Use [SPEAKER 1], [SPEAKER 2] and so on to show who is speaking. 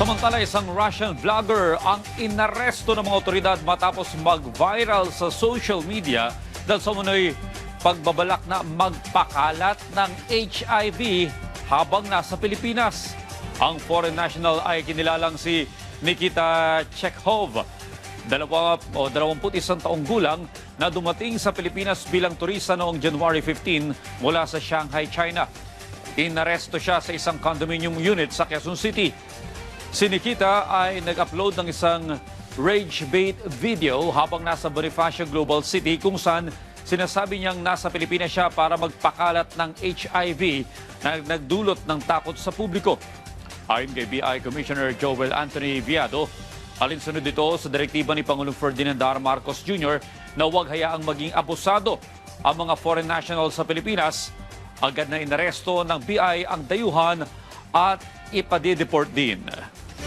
[SPEAKER 1] Samantala, isang Russian vlogger ang inaresto ng mga otoridad matapos mag-viral sa social media dahil sa umunoy pagbabalak na magpakalat ng HIV habang nasa Pilipinas. Ang foreign national ay kinilalang si Nikita Chekhov, 21 taong gulang na dumating sa Pilipinas bilang turista noong January 15 mula sa Shanghai, China. Inaresto siya sa isang condominium unit sa Quezon City. Si Nikita ay nag-upload ng isang rage bait video habang nasa Bonifacio Global City kung saan sinasabi niyang nasa Pilipinas siya para magpakalat ng HIV na nagdulot ng takot sa publiko. Ayon kay BI Commissioner Joel Anthony Viado, alinsunod ito sa direktiba ni Pangulong Ferdinand R. Marcos Jr. na huwag hayaang maging abusado ang mga foreign nationals sa Pilipinas. Agad na inaresto ng BI ang dayuhan at ipadideport din.